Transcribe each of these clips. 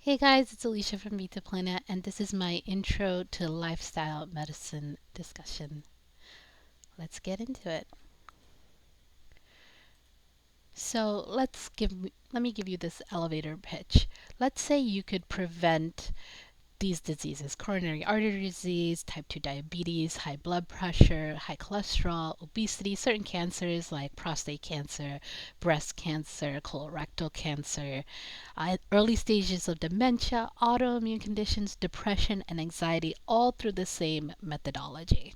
Hey guys, it's Alicia from Vita Planet, and this is my intro to lifestyle medicine discussion. Let's get into it. Let me give you this elevator pitch. Let's say you could prevent these diseases: coronary artery disease, type 2 diabetes, high blood pressure, high cholesterol, obesity, certain cancers like prostate cancer, breast cancer, colorectal cancer, early stages of dementia, autoimmune conditions, depression, and anxiety, all through the same methodology.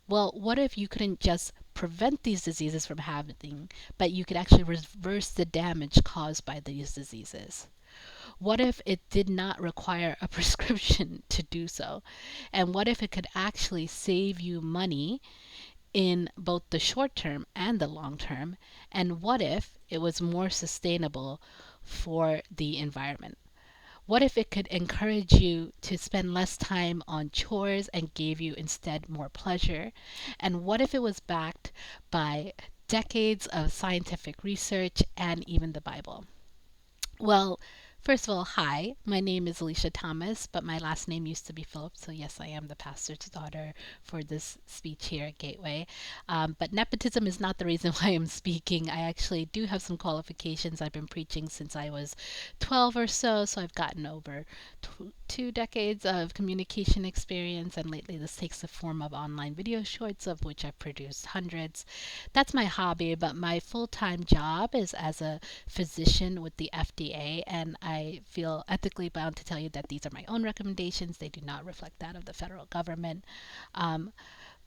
Well, what if you couldn't just prevent these diseases from happening, but you could actually reverse the damage caused by these diseases? What if it did not require a prescription to do so? And what if it could actually save you money in both the short term and the long term? And what if it was more sustainable for the environment? What if it could encourage you to spend less time on chores and gave you instead more pleasure? And what if it was backed by decades of scientific research and even the Bible? Well, first of all, hi. My name is Alicia Thomas, but my last name used to be Phillips. So, yes, I am the pastor's daughter for this speech here at Gateway. But nepotism is not the reason why I'm speaking. I actually do have some qualifications. I've been preaching since I was 12 or so. So, I've gotten over 2 decades of communication experience. And lately, this takes the form of online video shorts, of which I've produced hundreds. That's my hobby, but my full time job is as a physician with the FDA, and I feel ethically bound to tell you that these are my own recommendations. They do not reflect that of the federal government. Um,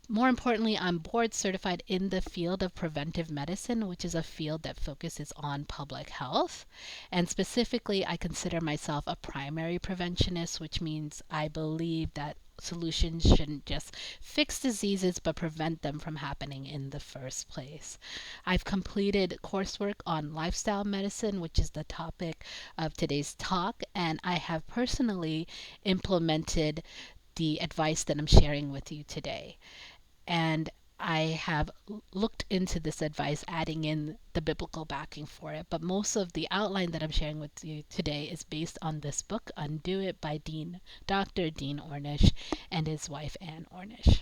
More importantly, I'm board certified in the field of preventive medicine, which is a field that focuses on public health. And specifically, I consider myself a primary preventionist, which means I believe that solutions shouldn't just fix diseases but prevent them from happening in the first place. I've completed coursework on lifestyle medicine, which is the topic of today's talk, and I have personally implemented the advice that I'm sharing with you today. And I have looked into this advice, adding in the biblical backing for it. But most of the outline that I'm sharing with you today is based on this book, Undo It by Dr. Dean Ornish and his wife, Ann Ornish.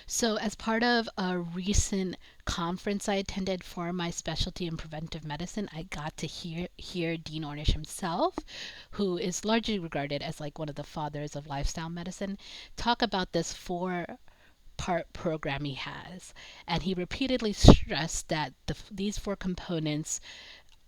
So, as part of a recent conference I attended for my specialty in preventive medicine, I got to hear Dean Ornish himself, who is largely regarded as like one of the fathers of lifestyle medicine, talk about this four-part program he has. And he repeatedly stressed that these four components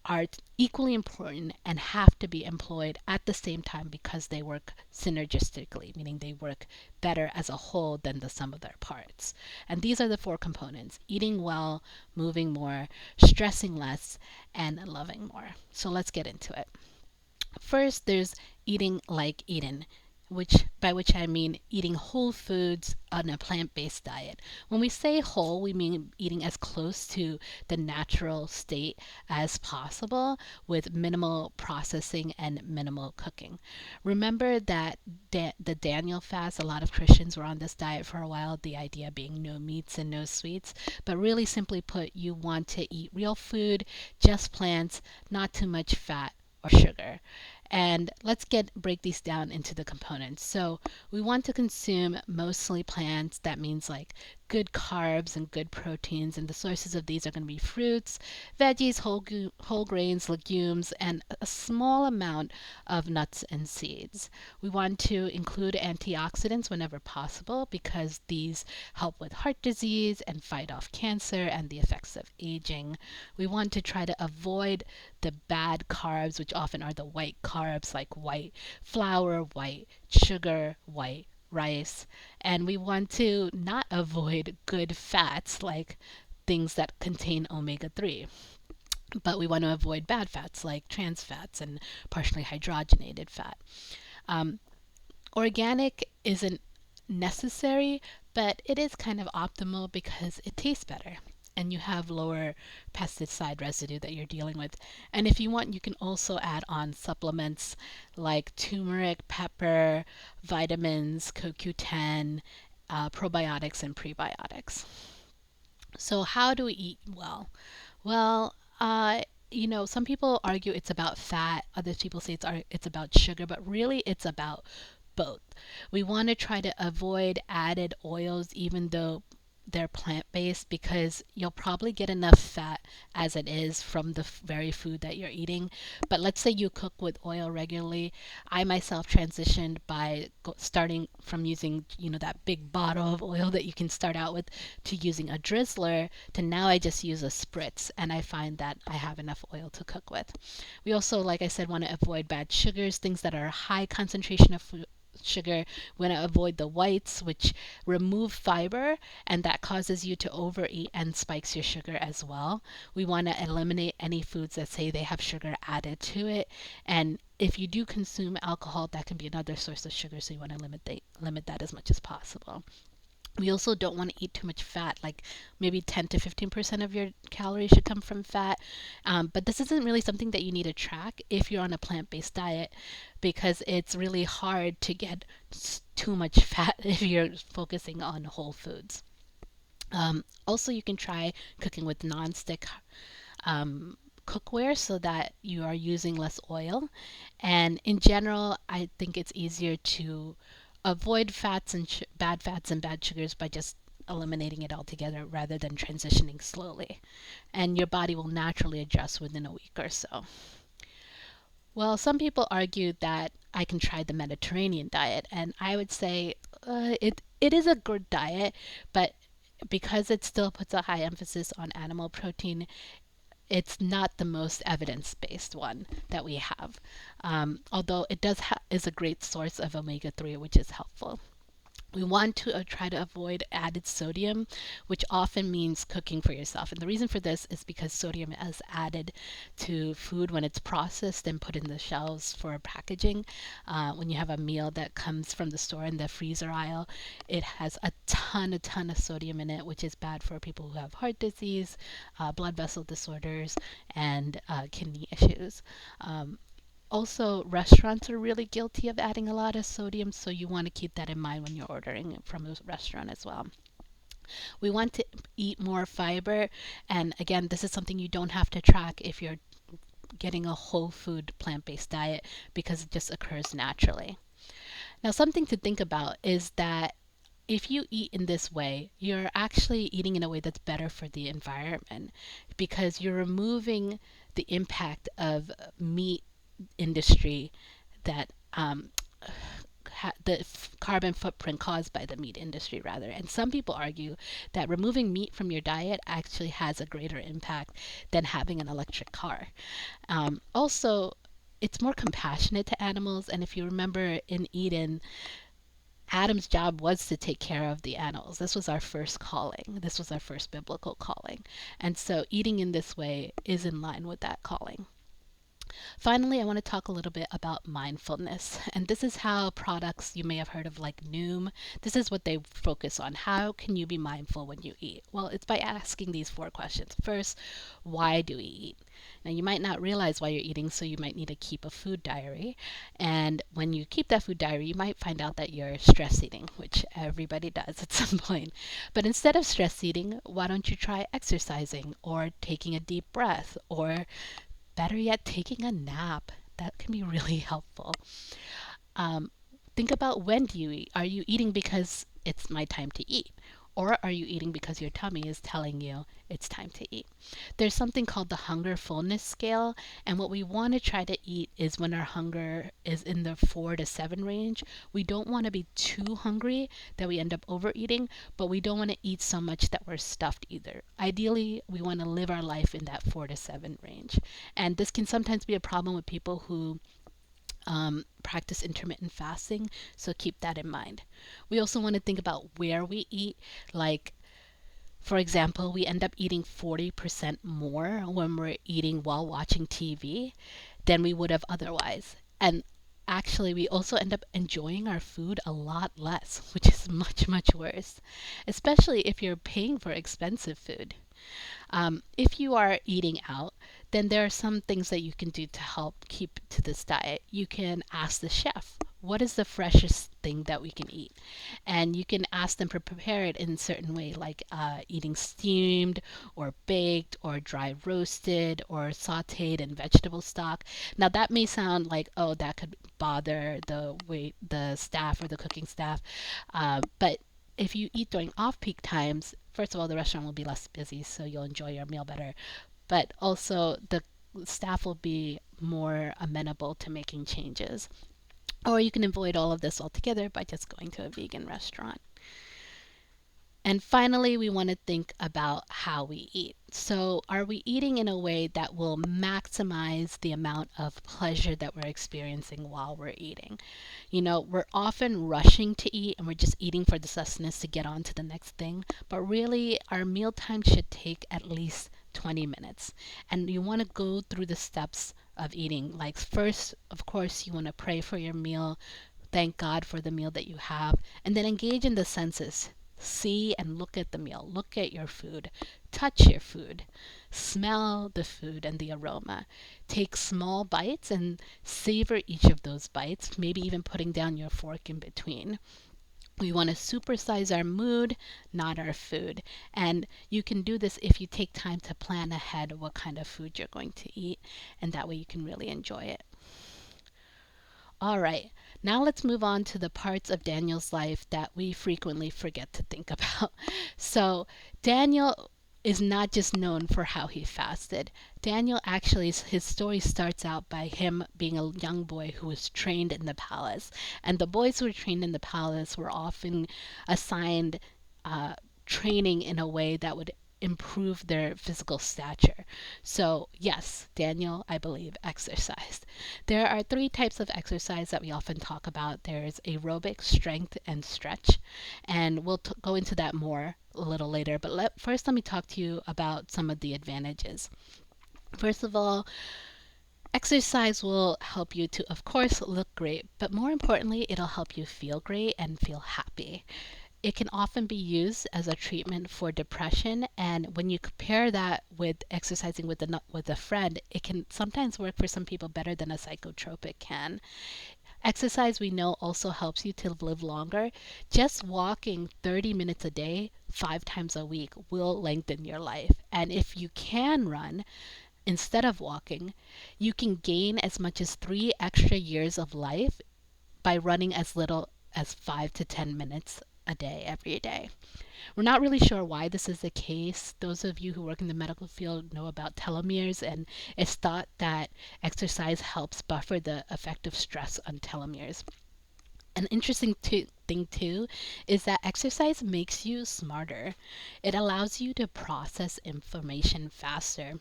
are equally important and have to be employed at the same time because they work synergistically, meaning they work better as a whole than the sum of their parts. And these are the four components: eating well, moving more, stressing less, and loving more. So let's get into it. First, there's eating like Eden, by which I mean eating whole foods on a plant-based diet. When we say whole, we mean eating as close to the natural state as possible with minimal processing and minimal cooking. Remember that the Daniel fast, a lot of Christians were on this diet for a while, the idea being no meats and no sweets. But really simply put, you want to eat real food, just plants, not too much fat or sugar. And let's get break these down into the components. So we want to consume mostly plants. That means like good carbs and good proteins. And the sources of these are going to be fruits, veggies, whole grains, legumes, and a small amount of nuts and seeds. We want to include antioxidants whenever possible because these help with heart disease and fight off cancer and the effects of aging. We want to try to avoid the bad carbs, which often are the white carbs like white flour, white sugar, white rice. And we want to not avoid good fats like things that contain omega 3. But we want to avoid bad fats like trans fats and partially hydrogenated fat. Um, Organic isn't necessary, but it is kind of optimal because it tastes better and you have lower pesticide residue that you're dealing with. And if you want, you can also add on supplements like turmeric, pepper, vitamins, CoQ10, probiotics, and prebiotics. So, how do we eat well? Well, some people argue it's about fat, other people say it's about sugar, but really it's about both. We want to try to avoid added oils, even though they're plant-based, because you'll probably get enough fat as it is from the very food that you're eating. But let's say you cook with oil regularly. I myself transitioned by starting from using, that big bottle of oil that you can start out with, to using a drizzler, to now I just use a spritz, and I find that I have enough oil to cook with. We also, like I said, want to avoid bad sugars, things that are high concentration of sugar. We want to avoid the whites, which remove fiber, and that causes you to overeat and spikes your sugar as well. We want to eliminate any foods that say they have sugar added to it. And if you do consume alcohol, that can be another source of sugar, so you want to limit that as much as possible. We also don't want to eat too much fat, like maybe 10 to 15% of your calories should come from fat. But this isn't really something that you need to track if you're on a plant based diet, because it's really hard to get too much fat if you're focusing on whole foods. Also, you can try cooking with non-stick cookware so that you are using less oil. And in general, I think it's easier to avoid bad fats and bad sugars by just eliminating it altogether rather than transitioning slowly. And your body will naturally adjust within a week or so. Well, some people argue that I can try the Mediterranean diet, and I would say it is a good diet, but because it still puts a high emphasis on animal protein, it's not the most evidence-based one that we have. Although it is a great source of omega-3, which is helpful. We want to try to avoid added sodium, which often means cooking for yourself. And the reason for this is because sodium is added to food when it's processed and put in the shelves for packaging. When you have a meal that comes from the store in the freezer aisle, it has a ton of sodium in it, which is bad for people who have heart disease, blood vessel disorders, and kidney issues. Also, restaurants are really guilty of adding a lot of sodium, so you want to keep that in mind when you're ordering from a restaurant as well. We want to eat more fiber, and again, this is something you don't have to track if you're getting a whole food plant-based diet, because it just occurs naturally. Now, something to think about is that if you eat in this way, you're actually eating in a way that's better for the environment, because you're removing the impact of meat industry that the carbon footprint caused by the meat industry, rather. And some people argue that removing meat from your diet actually has a greater impact than having an electric car. Also, it's more compassionate to animals. And if you remember in Eden, Adam's job was to take care of the animals. This was our first calling. This was our first biblical calling. And so eating in this way is in line with that calling. Finally, I want to talk a little bit about mindfulness. And this is how products you may have heard of, like Noom, this is what they focus on. How can you be mindful when you eat? Well, it's by asking these 4 questions. First, why do we eat? Now, you might not realize why you're eating, so you might need to keep a food diary. And when you keep that food diary, you might find out that you're stress eating, which everybody does at some point. But instead of stress eating, why don't you try exercising, or taking a deep breath, or better yet, taking a nap? That can be really helpful. Think about, when do you eat? Are you eating because it's my time to eat? Or are you eating because your tummy is telling you it's time to eat? There's something called the hunger fullness scale, and what we want to try to eat is when our hunger is in the 4 to 7 range. We don't want to be too hungry that we end up overeating, but we don't want to eat so much that we're stuffed either. Ideally, we want to live our life in that 4 to 7 range. And this can sometimes be a problem with people who practice intermittent fasting, so keep that in mind. We also want to think about where we eat. Like, for example, we end up eating 40% more when we're eating while watching TV than we would have otherwise. And actually, we also end up enjoying our food a lot less, which is much worse, especially if you're paying for expensive food. If you are eating out, then there are some things that you can do to help keep to this diet. You can ask the chef, what is the freshest thing that we can eat? And you can ask them to prepare it in a certain way, like eating steamed or baked or dry roasted or sauteed in vegetable stock. Now that may sound like, oh, that could bother the staff or the cooking staff, but if you eat during off-peak times, first of all, the restaurant will be less busy, so you'll enjoy your meal better. But also, the staff will be more amenable to making changes. Or you can avoid all of this altogether by just going to a vegan restaurant. And finally, we want to think about how we eat. So, are we eating in a way that will maximize the amount of pleasure that we're experiencing while we're eating? You know, we're often rushing to eat and we're just eating for the sustenance to get on to the next thing. But really, our meal time should take at least 20 minutes. And you want to go through the steps of eating. Like, first, of course, you want to pray for your meal, thank God for the meal that you have, and then engage in the senses. See and look at the meal, look at your food, touch your food, smell the food and the aroma. Take small bites and savor each of those bites, maybe even putting down your fork in between. We want to supersize our mood, not our food. And you can do this if you take time to plan ahead what kind of food you're going to eat, and that way you can really enjoy it. All right, now let's move on to the parts of Daniel's life that we frequently forget to think about. So, Daniel is not just known for how he fasted. Daniel actually, his story starts out by him being a young boy who was trained in the palace. And the boys who were trained in the palace were often assigned uh, training in a way that would improve their physical stature. So, yes, Daniel, I believe, exercised. There are three types of exercise that we often talk about. There's aerobic, strength, and stretch. And we'll go into that more a little later. But first, let me talk to you about some of the advantages. First of all, exercise will help you to, of course, look great, but more importantly, it'll help you feel great and feel happy. It can often be used as a treatment for depression, and when you compare that with exercising with a friend, it can sometimes work for some people better than a psychotropic can. Exercise, we know, also helps you to live longer. Just walking 30 minutes a day, 5 times a week, will lengthen your life. And if you can run instead of walking, you can gain as much as 3 extra years of life by running as little as 5 to 10 minutes a day every day. We're not really sure why this is the case. Those of you who work in the medical field know about telomeres, and it's thought that exercise helps buffer the effect of stress on telomeres. An interesting thing too is that exercise makes you smarter. It allows you to process information faster.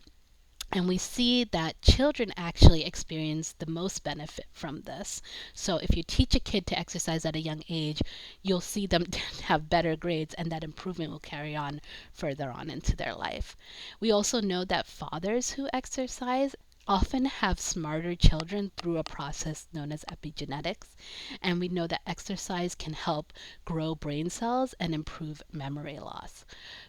And we see that children actually experience the most benefit from this. So if you teach a kid to exercise at a young age, you'll see them have better grades, and that improvement will carry on further on into their life. We also know that fathers who exercise often have smarter children through a process known as epigenetics. And we know that exercise can help grow brain cells and improve memory loss.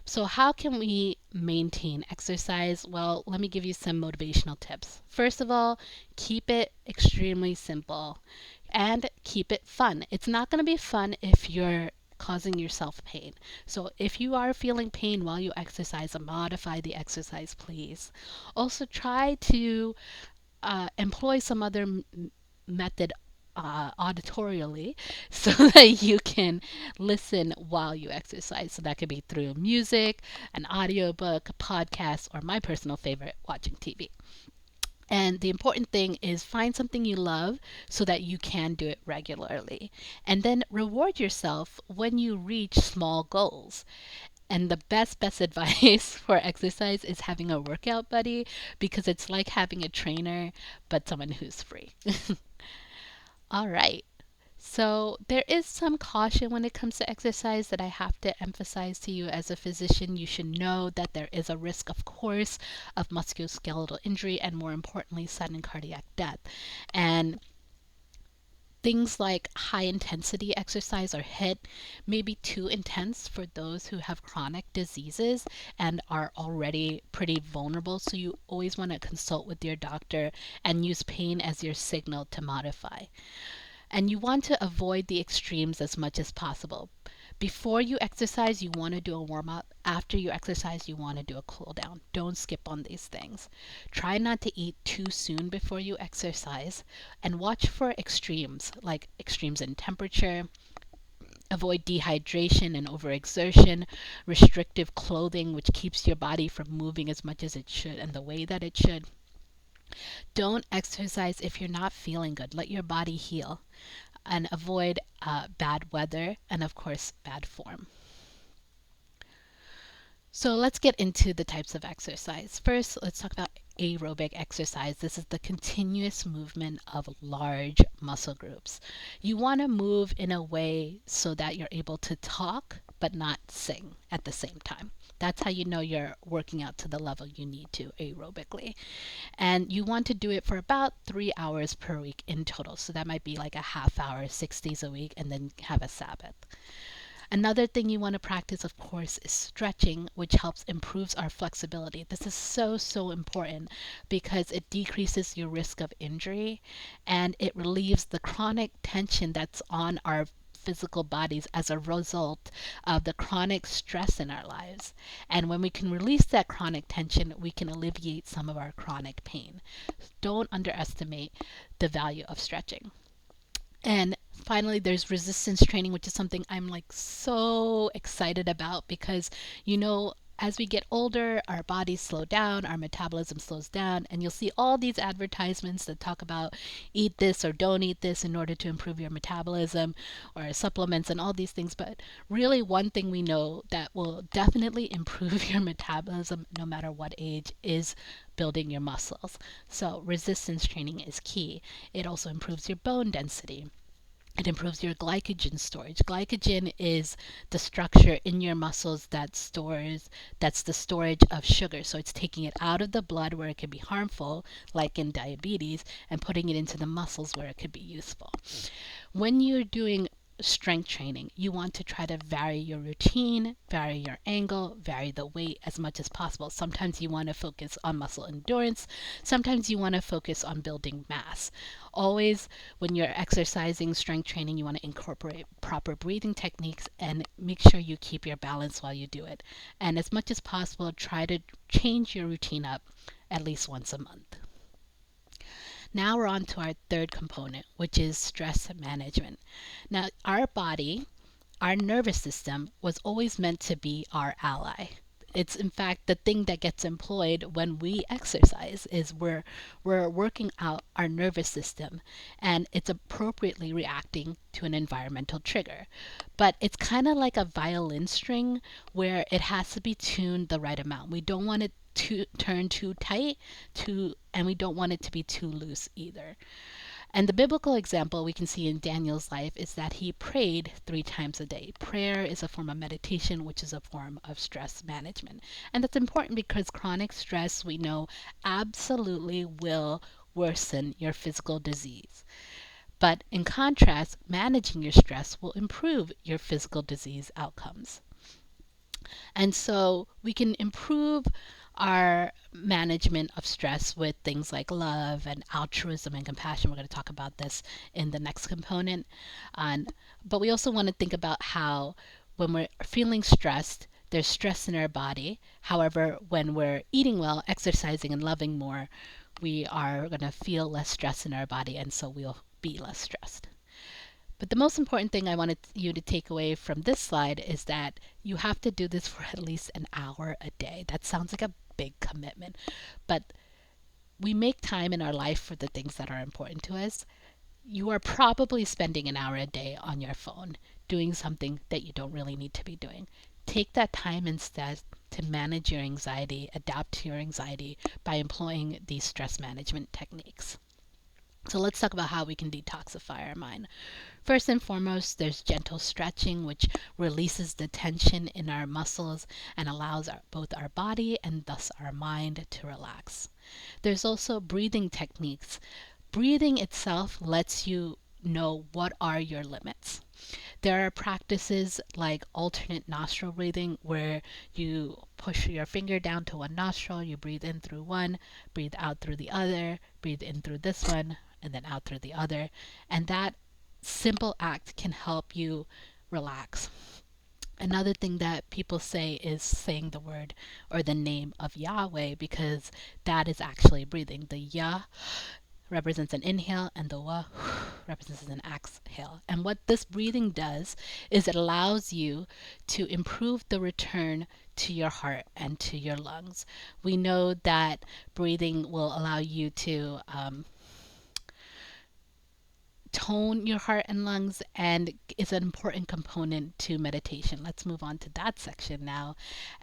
So, how can we maintain exercise? Well, let me give you some motivational tips. First of all, keep it extremely simple and keep it fun. It's not going to be fun if you're causing yourself pain. So if you are feeling pain while you exercise, modify the exercise, please. Also, try to employ some other method auditorially so that you can listen while you exercise. So that could be through music, an audiobook, a podcast, or my personal favorite, watching TV. And the important thing is find something you love so that you can do it regularly. And then reward yourself when you reach small goals. And the best advice for exercise is having a workout buddy, because it's like having a trainer, but someone who's free. All right. So there is some caution when it comes to exercise that I have to emphasize to you as a physician. You should know that there is a risk, of course, of musculoskeletal injury and, more importantly, sudden cardiac death. And things like high intensity exercise or HIIT may be too intense for those who have chronic diseases and are already pretty vulnerable. So you always want to consult with your doctor and use pain as your signal to modify. And you want to avoid the extremes as much as possible. Before you exercise, you want to do a warm up. After you exercise, you want to do a cool down. Don't skip on these things. Try not to eat too soon before you exercise, and watch for extremes, like extremes in temperature. Avoid dehydration and overexertion, restrictive clothing, which keeps your body from moving as much as it should and the way that it should. Don't exercise if you're not feeling good. Let your body heal, and avoid bad weather and, of course, bad form. So let's get into the types of exercise. First, let's talk about aerobic exercise. This is the continuous movement of large muscle groups. You want to move in a way so that you're able to talk but not sing at the same time. That's how you know you're working out to the level you need to aerobically. And you want to do it for about 3 hours per week in total. So that might be like a half hour, 6 days a week, and then have a Sabbath. Another thing you want to practice, of course, is stretching, which helps improves our flexibility. This is so important because it decreases your risk of injury, and it relieves the chronic tension that's on our physical bodies as a result of the chronic stress in our lives. And when we can release that chronic tension, we can alleviate some of our chronic pain. Don't underestimate the value of stretching. And finally, there's resistance training, which is something I'm like so excited about because, as we get older, our bodies slow down, our metabolism slows down, and you'll see all these advertisements that talk about eat this or don't eat this in order to improve your metabolism, or supplements and all these things. But really, one thing we know that will definitely improve your metabolism no matter what age is building your muscles. So resistance training is key. It also improves your bone density. It improves your glycogen storage. Glycogen is the structure in your muscles that's the storage of sugar. So it's taking it out of the blood where it can be harmful, like in diabetes, and putting it into the muscles where it could be useful. When you're doing strength training, you want to try to vary your routine, vary your angle, vary the weight as much as possible. Sometimes you want to focus on muscle endurance, sometimes you want to focus on building mass. Always, when you're exercising strength training, you want to incorporate proper breathing techniques and make sure you keep your balance while you do it. And as much as possible, try to change your routine up at least once a month. Now we're on to our third component, which is stress management. Now, our body, our nervous system, was always meant to be our ally. It's in fact the thing that gets employed when we exercise is we're working out our nervous system, and it's appropriately reacting to an environmental trigger. But it's kind of like a violin string where it has to be tuned the right amount. We don't want it to turn too tight, and we don't want it to be too loose either. And the biblical example we can see in Daniel's life is that he prayed 3 times a day. Prayer is a form of meditation, which is a form of stress management. And that's important because chronic stress, we know, absolutely will worsen your physical disease. But in contrast, managing your stress will improve your physical disease outcomes. And so we can improve our management of stress with things like love and altruism and compassion. We're going to talk about this in the next component. But we also want to think about how when we're feeling stressed, there's stress in our body. However, when we're eating well, exercising, and loving more, we are going to feel less stress in our body, and so we'll be less stressed. But the most important thing I wanted you to take away from this slide is that you have to do this for at least an hour a day. That sounds like a big commitment, but we make time in our life for the things that are important to us. You are probably spending an hour a day on your phone doing something that you don't really need to be doing. Take that time instead to manage your anxiety, adapt to your anxiety by employing these stress management techniques. So let's talk about how we can detoxify our mind. First and foremost, there's gentle stretching, which releases the tension in our muscles and allows both our body and thus our mind to relax. There's also breathing techniques. Breathing itself lets you know what are your limits. There are practices like alternate nostril breathing where you push your finger down to one nostril, you breathe in through one, breathe out through the other, breathe in through this one, and then out through the other. And that simple act can help you relax. Another thing that people say is saying the word or the name of Yahweh, because that is actually breathing. The Yah represents an inhale and the Wah represents an exhale. And what this breathing does is it allows you to improve the return to your heart and to your lungs. We know that breathing will allow you to tone your heart and lungs, and is an important component to meditation. Let's move on to that section now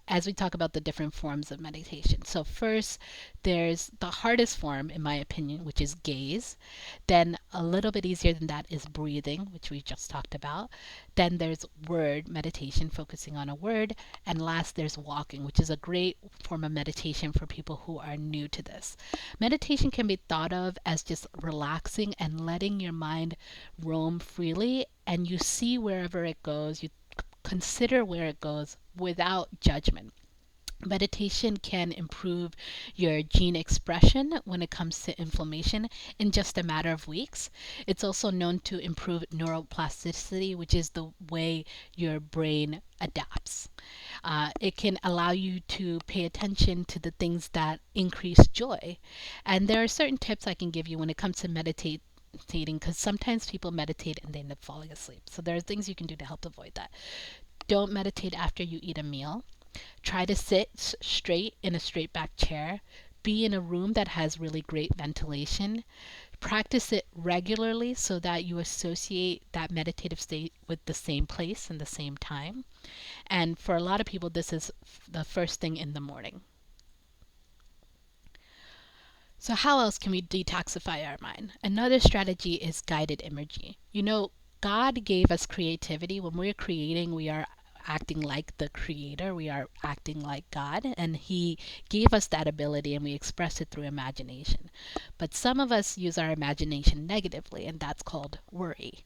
as we talk about the different forms of meditation. So first, there's the hardest form, in my opinion, which is gaze. Then a little bit easier than that is breathing, which we just talked about. Then there's word meditation, focusing on a word. And last, there's walking, which is a great form of meditation for people who are new to this. Meditation can be thought of as just relaxing and letting your mind roam freely, and you see wherever it goes. You consider where it goes without judgment. Meditation can improve your gene expression when it comes to inflammation in just a matter of weeks. It's also known to improve neuroplasticity, which is the way your brain adapts. It can allow you to pay attention to the things that increase joy. And there are certain tips I can give you when it comes to meditating, because sometimes people meditate and they end up falling asleep. So there are things you can do to help avoid that. Don't meditate after you eat a meal. Try to sit straight in a straight back chair. Be in a room that has really great ventilation. Practice it regularly so that you associate that meditative state with the same place and the same time. And for a lot of people, this is the first thing in the morning. So how else can we detoxify our mind? Another strategy is guided imagery. God gave us creativity. When we're creating, we are acting like the creator. We are acting like God, and he gave us that ability, and we express it through imagination. But some of us use our imagination negatively, and that's called worry.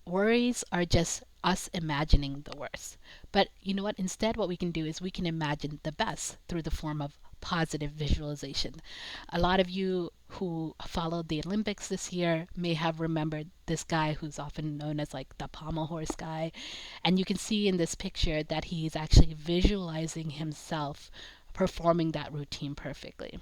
Worries are just us imagining the worst. But you know what? Instead, what we can do is we can imagine the best through the form of positive visualization. A lot of you who followed the Olympics this year may have remembered this guy who's often known as like the pommel horse guy. And you can see in this picture that he's actually visualizing himself performing that routine perfectly.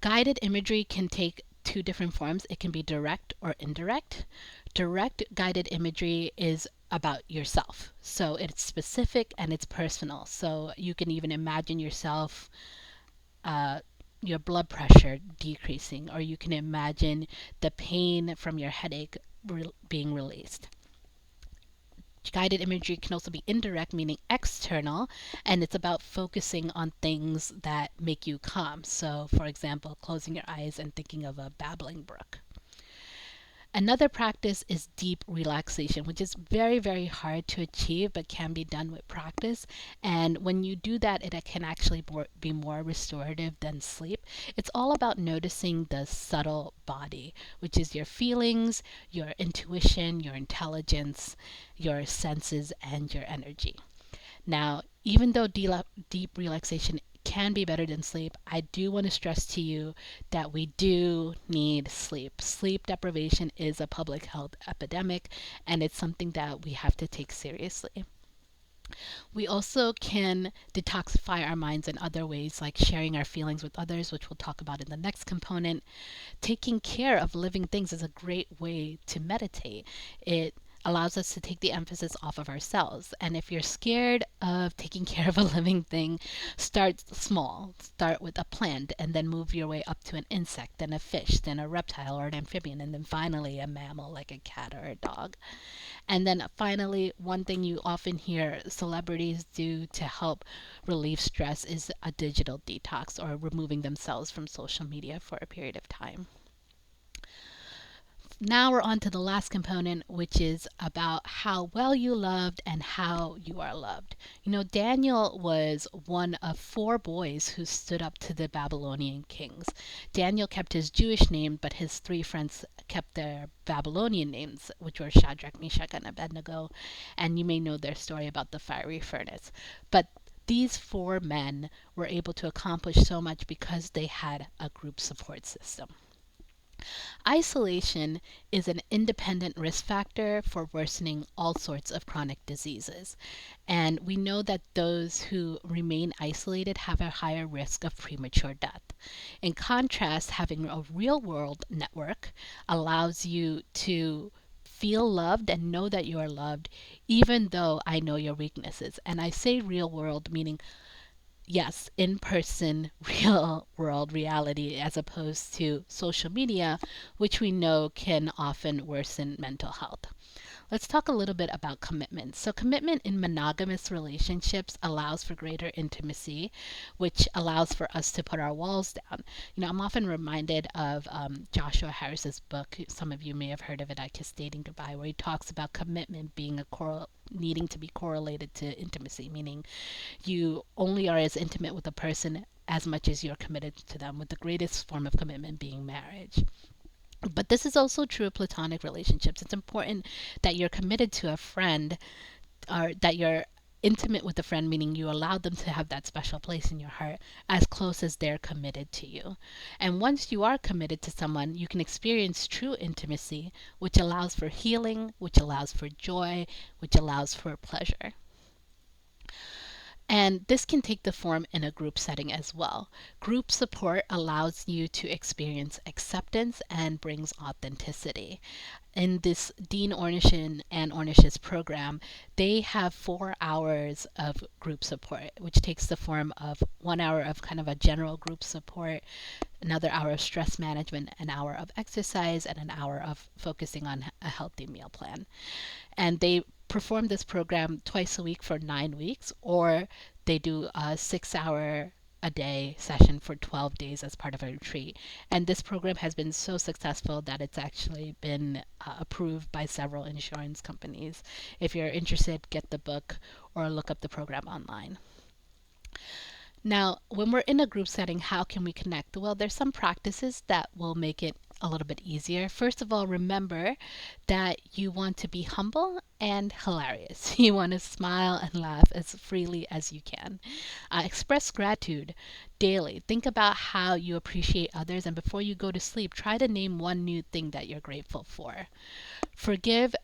Guided imagery can take two different forms. It can be direct or indirect. Direct guided imagery is about yourself. So it's specific and it's personal. So you can even imagine yourself, your blood pressure decreasing, or you can imagine the pain from your headache being released. Guided imagery can also be indirect, meaning external, and it's about focusing on things that make you calm. So, for example, closing your eyes and thinking of a babbling brook. Another practice is deep relaxation, which is very, very hard to achieve but can be done with practice. And when you do that, it can actually be more restorative than sleep. It's all about noticing the subtle body, which is your feelings, your intuition, your intelligence, your senses, and your energy. Now, even though deep relaxation can be better than sleep, I do want to stress to you that we do need sleep. Sleep deprivation is a public health epidemic, and it's something that we have to take seriously. We also can detoxify our minds in other ways, like sharing our feelings with others, which we'll talk about in the next component. Taking care of living things is a great way to meditate. It allows us to take the emphasis off of ourselves. And if you're scared of taking care of a living thing, start small. Start with a plant and then move your way up to an insect, then a fish, then a reptile or an amphibian, and then finally a mammal like a cat or a dog. And then finally, one thing you often hear celebrities do to help relieve stress is a digital detox, or removing themselves from social media for a period of time. Now we're on to the last component, which is about how well you loved and how you are loved. Daniel was one of 4 boys who stood up to the Babylonian kings. Daniel kept his Jewish name, but his 3 friends kept their Babylonian names, which were Shadrach, Meshach, and Abednego. And you may know their story about the fiery furnace. But these 4 men were able to accomplish so much because they had a group support system. Isolation is an independent risk factor for worsening all sorts of chronic diseases. And we know that those who remain isolated have a higher risk of premature death. In contrast, having a real world network allows you to feel loved and know that you are loved, even though I know your weaknesses. And I say real world, meaning yes, in person, real world reality, as opposed to social media, which we know can often worsen mental health. Let's talk a little bit about commitment. So, commitment in monogamous relationships allows for greater intimacy, which allows for us to put our walls down. I'm often reminded of Joshua Harris's book. Some of you may have heard of it, I Kiss Dating Goodbye, where he talks about commitment being needing to be correlated to intimacy, meaning you only are as intimate with a person as much as you're committed to them, with the greatest form of commitment being marriage. But this is also true of platonic relationships. It's important that you're committed to a friend, or that you're intimate with a friend, meaning you allow them to have that special place in your heart as close as they're committed to you. And once you are committed to someone, you can experience true intimacy, which allows for healing, which allows for joy, which allows for pleasure. And this can take the form in a group setting as well. Group support allows you to experience acceptance and brings authenticity. In this Dean Ornish and Ann Ornish's program, they have 4 hours of group support, which takes the form of 1 hour of kind of a general group support, another hour of stress management, an hour of exercise, and an hour of focusing on a healthy meal plan. And they perform this program twice a week for 9 weeks, or they do a 6 hour a day session for 12 days as part of a retreat. And this program has been so successful that it's actually been approved by several insurance companies. If you're interested, get the book or look up the program online. Now, when we're in a group setting, how can we connect? Well, there's some practices that will make it a little bit easier. First of all, remember that you want to be humble and hilarious. You want to smile and laugh as freely as you can. Express gratitude daily. Think about how you appreciate others, and before you go to sleep, try to name one new thing that you're grateful for. Forgive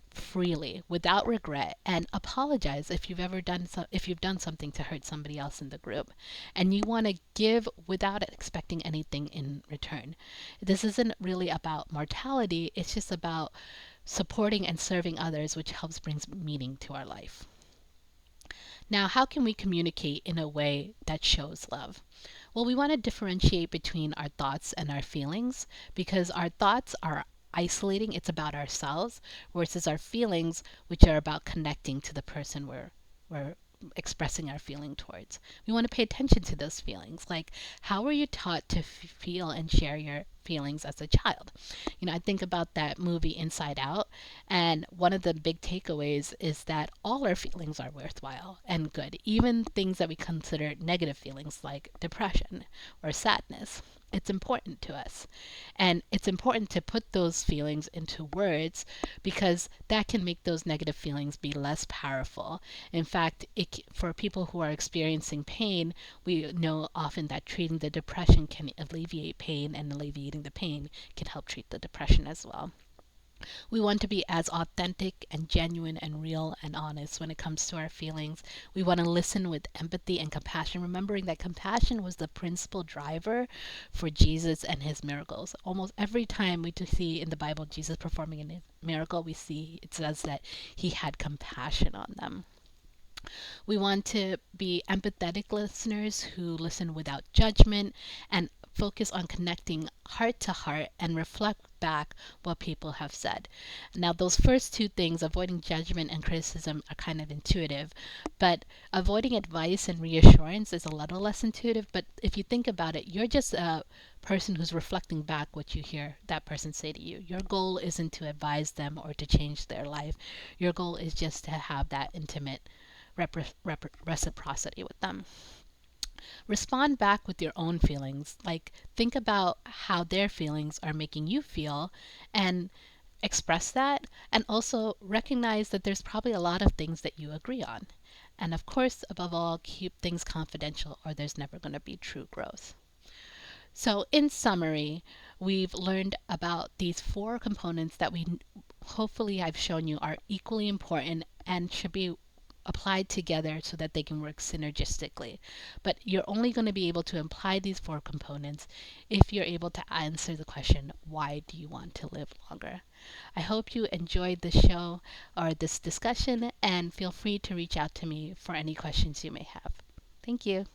freely without regret, and apologize if you've done something to hurt somebody else in the group. And you want to give without expecting anything in return. This isn't really about mortality, it's just about supporting and serving others, which helps brings meaning to our life. Now, how can we communicate in a way that shows love? Well, we want to differentiate between our thoughts and our feelings, because our thoughts are isolating, it's about ourselves, versus our feelings, which are about connecting to the person we're expressing our feeling towards. We want to pay attention to those feelings. Like, how were you taught to feel and share your feelings as a child? I think about that movie Inside Out, and one of the big takeaways is that all our feelings are worthwhile and good, even things that we consider negative feelings like depression or sadness. It's important to us. And it's important to put those feelings into words, because that can make those negative feelings be less powerful. In fact, for people who are experiencing pain, we know often that treating the depression can alleviate pain, and alleviating the pain can help treat the depression as well. We want to be as authentic and genuine and real and honest when it comes to our feelings. We want to listen with empathy and compassion, remembering that compassion was the principal driver for Jesus and his miracles. Almost every time we see in the Bible Jesus performing a miracle, we see it says that he had compassion on them. We want to be empathetic listeners who listen without judgment, and focus on connecting heart to heart and reflect back what people have said. Now, those first two things, avoiding judgment and criticism, are kind of intuitive, but avoiding advice and reassurance is a little less intuitive. But if you think about it, you're just a person who's reflecting back what you hear that person say to you. Your goal isn't to advise them or to change their life. Your goal is just to have that intimate reciprocity with them. Respond back with your own feelings. Like, think about how their feelings are making you feel, and express that. And also recognize that there's probably a lot of things that you agree on. And of course, above all, keep things confidential, or there's never going to be true growth. So, in summary, We've learned about these four components that we hopefully I've shown you are equally important and should be applied together so that they can work synergistically. But you're only going to be able to apply these four components if you're able to answer the question, why do you want to live longer? I hope you enjoyed the show or this discussion, and feel free to reach out to me for any questions you may have. Thank you.